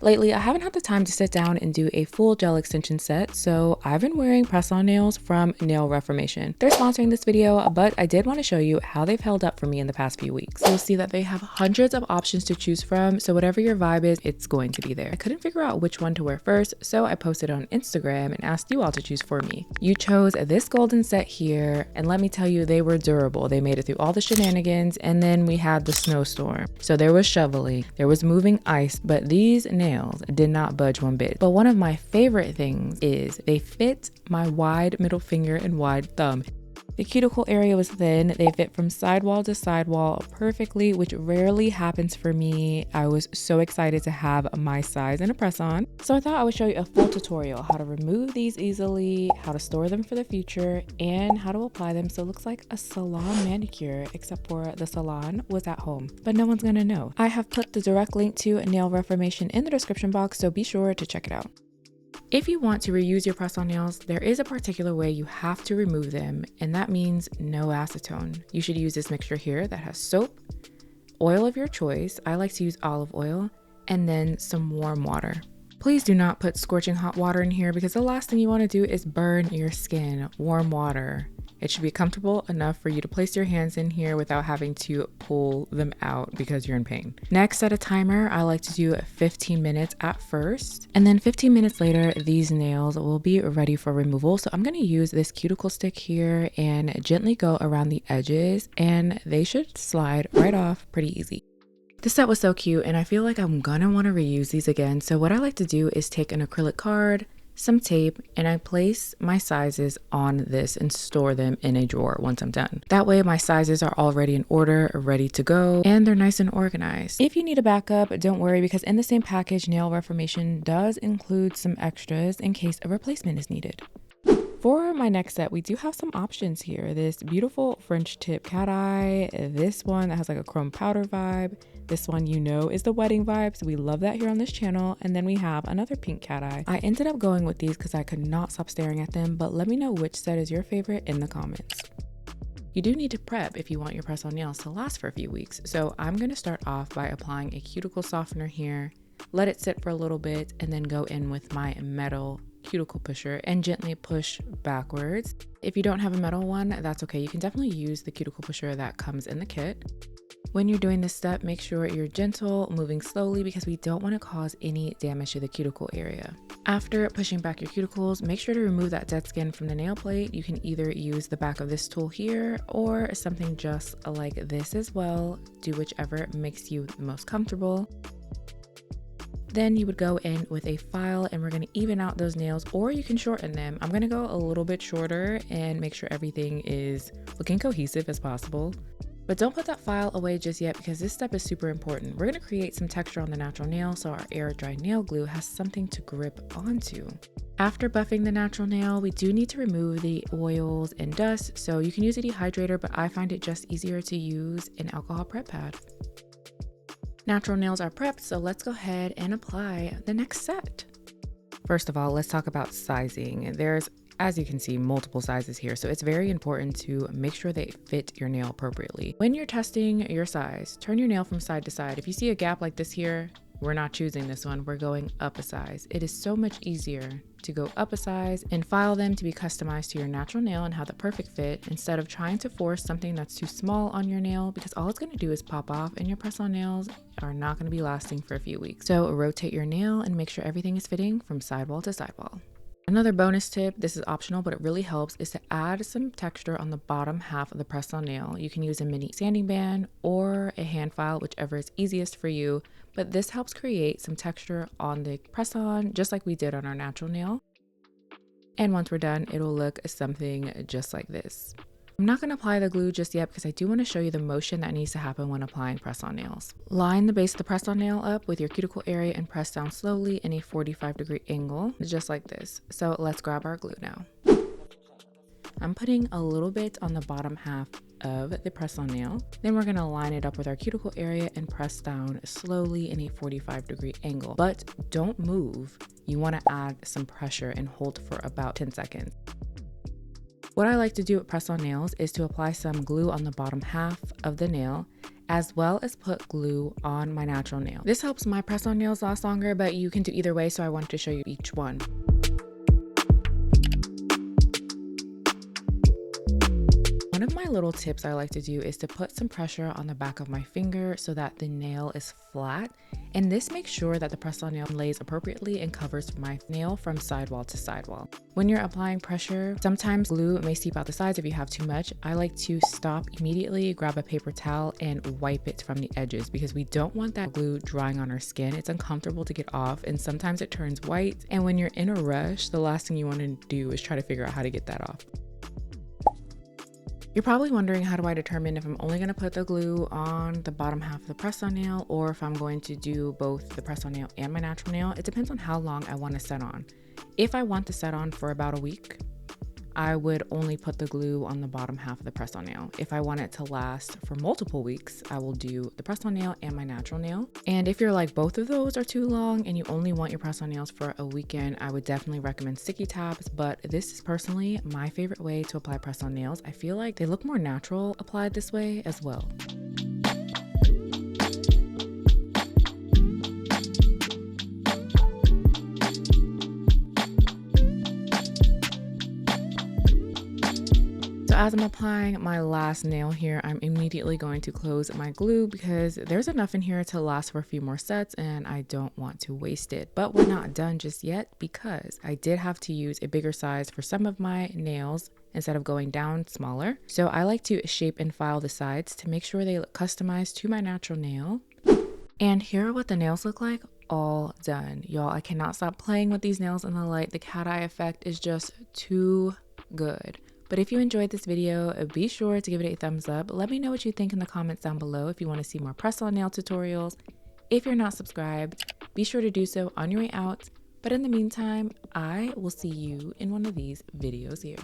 Lately, I haven't had the time to sit down and do a full gel extension set, so I've been wearing press-on nails from Nail Reformation. They're sponsoring this video, but I did want to show you how they've held up for me in the past few weeks. You'll see that they have hundreds of options to choose from, so whatever your vibe is, it's going to be there. I couldn't figure out which one to wear first, so I posted on Instagram and asked you all to choose for me. You chose this golden set here, and let me tell you, they were durable. They made it through all the shenanigans, and then we had the snowstorm. So there was shoveling, there was moving ice, but these nails did not budge one bit. But one of my favorite things is they fit my wide middle finger and wide thumb. The cuticle area was thin. They fit from sidewall to sidewall perfectly, which rarely happens for me. I was so excited to have my size in a press-on. So I thought I would show you a full tutorial, how to remove these easily, how to store them for the future, and how to apply them so it looks like a salon manicure, except for the salon was at home. But no one's gonna know. I have put the direct link to Nail Reformation in the description box, so be sure to check it out. If you want to reuse your press-on nails, there is a particular way you have to remove them, and that means no acetone. You should use this mixture here that has soap, oil of your choice, I like to use olive oil, and then some warm water. Please do not put scorching hot water in here because the last thing you want to do is burn your skin. Warm water. It should be comfortable enough for you to place your hands in here without having to pull them out because you're in pain. Next, set a timer. I like to do 15 minutes at first, and then 15 minutes later, these nails will be ready for removal. So I'm going to use this cuticle stick here and gently go around the edges, and they should slide right off pretty easy. This set was so cute, and I feel like I'm gonna want to reuse these again. So what I like to do is take an acrylic card, some tape, and I place my sizes on this and store them in a drawer once I'm done. That way my sizes are already in order, ready to go, and they're nice and organized. If you need a backup, don't worry, because in the same package, Nail Reformation does include some extras in case a replacement is needed. For my next set, we do have some options here. This beautiful French tip cat eye, this one that has like a chrome powder vibe. This one, you know, is the wedding vibe, so we love that here on this channel. And then we have another pink cat eye. I ended up going with these because I could not stop staring at them, but let me know which set is your favorite in the comments. You do need to prep if you want your press-on nails to last for a few weeks. So I'm going to start off by applying a cuticle softener here, let it sit for a little bit, and then go in with my metal cuticle pusher and gently push backwards. If you don't have a metal one, that's okay. You can definitely use the cuticle pusher that comes in the kit. When you're doing this step, make sure you're gentle, moving slowly, because we don't want to cause any damage to the cuticle area. After pushing back your cuticles, make sure to remove that dead skin from the nail plate. You can either use the back of this tool here or something just like this as well. Do whichever makes you the most comfortable. Then you would go in with a file and we're going to even out those nails, or you can shorten them. I'm going to go a little bit shorter and make sure everything is looking cohesive as possible. But don't put that file away just yet because this step is super important. We're going to create some texture on the natural nail so our air dry nail glue has something to grip onto. After buffing the natural nail, we do need to remove the oils and dust, so you can use a dehydrator, but I find it just easier to use an alcohol prep pad. Natural nails are prepped, so let's go ahead and apply the next set. First of all, let's talk about sizing. There's, as you can see, multiple sizes here, so it's very important to make sure they fit your nail appropriately. When you're testing your size, turn your nail from side to side. If you see a gap like this here, we're not choosing this one, we're going up a size. It is so much easier to go up a size and file them to be customized to your natural nail and have the perfect fit, instead of trying to force something that's too small on your nail, because all it's going to do is pop off and your press-on nails are not going to be lasting for a few weeks. So rotate your nail and make sure everything is fitting from sidewall to sidewall. Another bonus tip, this is optional, but it really helps, is to add some texture on the bottom half of the press-on nail. You can use a mini sanding band or a hand file, whichever is easiest for you, but this helps create some texture on the press-on, just like we did on our natural nail. And once we're done, it'll look something just like this. I'm not going to apply the glue just yet because I do want to show you the motion that needs to happen when applying press-on nails. Line the base of the press-on nail up with your cuticle area and press down slowly in a 45-degree angle, just like this. So let's grab our glue now. I'm putting a little bit on the bottom half of the press-on nail. Then we're going to line it up with our cuticle area and press down slowly in a 45-degree angle. But don't move. You want to add some pressure and hold for about 10 seconds. What I like to do with press-on nails is to apply some glue on the bottom half of the nail as well as put glue on my natural nail. This helps my press-on nails last longer, but you can do either way, so I wanted to show you each one. One of my little tips I like to do is to put some pressure on the back of my finger so that the nail is flat, and this makes sure that the press-on nail lays appropriately and covers my nail from sidewall to sidewall. When you're applying pressure, sometimes glue may seep out the sides if you have too much. I like to stop immediately, grab a paper towel, and wipe it from the edges because we don't want that glue drying on our skin. It's uncomfortable to get off, and sometimes it turns white, and when you're in a rush, the last thing you want to do is try to figure out how to get that off. You're probably wondering, how do I determine if I'm only going to put the glue on the bottom half of the press-on nail or if I'm going to do both the press-on nail and my natural nail? It depends on how long I want to set on. If I want to set on for about a week, I would only put the glue on the bottom half of the press-on nail. If I want it to last for multiple weeks, I will do the press-on nail and my natural nail. And if you're like, both of those are too long and you only want your press-on nails for a weekend, I would definitely recommend sticky tabs, but this is personally my favorite way to apply press-on nails. I feel like they look more natural applied this way as well. As I'm applying my last nail here, I'm immediately going to close my glue because there's enough in here to last for a few more sets and I don't want to waste it. But we're not done just yet because I did have to use a bigger size for some of my nails instead of going down smaller. So I like to shape and file the sides to make sure they look customized to my natural nail. And here are what the nails look like all done. Y'all, I cannot stop playing with these nails in the light. The cat eye effect is just too good. But if you enjoyed this video, be sure to give it a thumbs up. Let me know what you think in the comments down below if you want to see more press-on nail tutorials. If you're not subscribed, be sure to do so on your way out. But in the meantime, I will see you in one of these videos here.